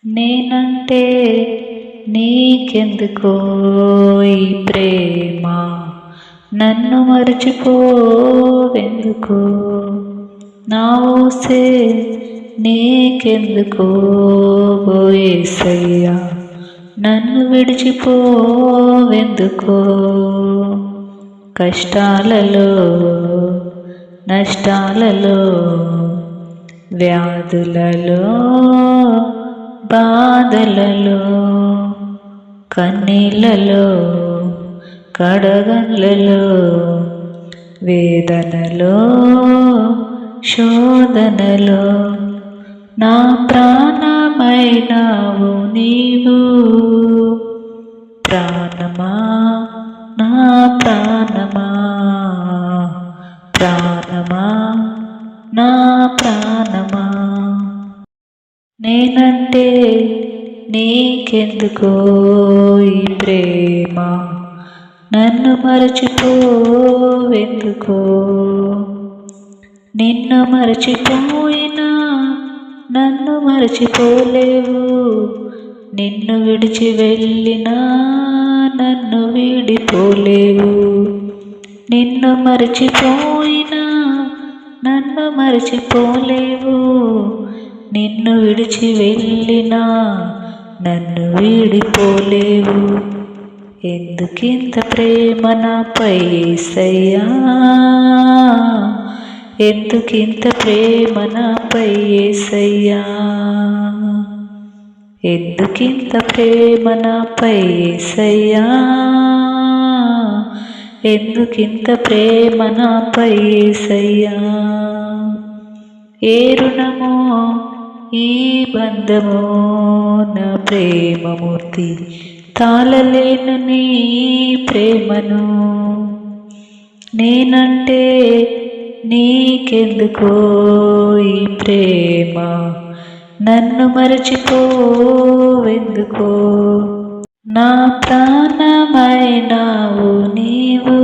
నేనంటే నీకెందుకో ఈ ప్రేమ, నన్ను మరచిపోవెందుకో, నా ఊసే నీకెందుకో యేసయ్యా, నన్ను విడిచిపోవెందుకో. కష్టాలలో నష్టాలలో వ్యాధులలో బాధలలో కన్నీళ్ళలో కడగండ్లలో వేదనలో శోధనలో నా ప్రాణమైనావు నీవు. ప్రాణమా నా ప్రాణమా, ప్రాణమా నా ప్రాణమా, నేనంటే నీకెందుకో ఈ ప్రేమ, నన్ను మరచిపోవెందుకో. నిన్ను మరచిపోయినా నన్ను మరచిపోలేవు, నిన్ను విడిచి వెళ్ళినా నన్ను వీడిపోలేవు. నిన్ను మరచిపోయినా నన్ను మరచిపోలేవు, నిన్ను విడిచి వెళ్ళినా నన్ను వీడిపోలేవు. ఎందుకింత ప్రేమ నాపై యేసయ్యా, ఎందుకింత ప్రేమ నాపై యేసయ్యా, ఎందుకింత ప్రేమ నాపై యేసయ్యా, ఎందుకింత ప్రేమ నాపై యేసయ్యా. ఏ రుణమో ఈ బంధమో నా ప్రేమమూర్తి, తాళలేను నీ ప్రేమను. నేనంటే నీకెందుకో ఈ ప్రేమ, నన్ను మరచిపోవెందుకో. నా ప్రాణమైనావు నీవు.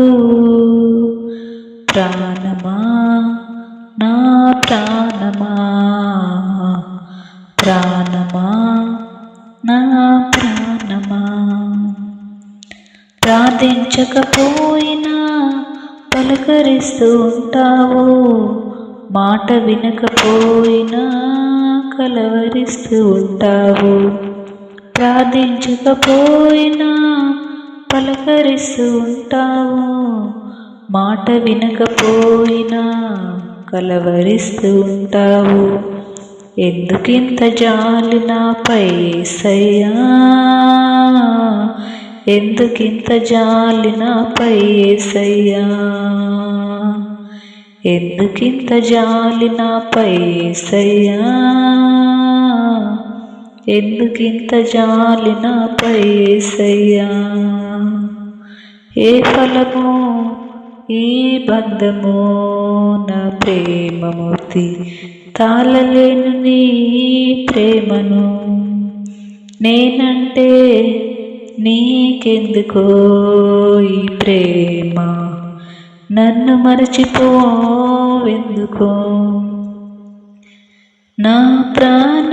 ప్రాణమా నా ప్రాణమా, ప్రాణమా నా ప్రాణమా. ప్రార్థించకపోయినా పలకరిస్తూ ఉంటావు, మాట వినకపోయినా కలవరిస్తూ ఉంటావు. ప్రార్థించకపోయినా పలకరిస్తూ ఉంటావు, మాట వినకపోయినా కలవరిస్తూ ఉంటావు. ఎందుకింత జాలి నాపై యేసయ్యా, ఎందుకింత జాలి నాపై యేసయ్యా, ఎందుకింత జాలి నాపై యేసయ్యా, ఎందుకింత జాలి నాపై యేసయ్యా. ఏ ఫలము ఈ బంధము నా ప్రేమమూర్తి, తాళలేను నీ ప్రేమను. నేనంటే నీకెందుకో ఈ ప్రేమ, నన్ను మరచిపోవెందుకో. నా ప్రాణ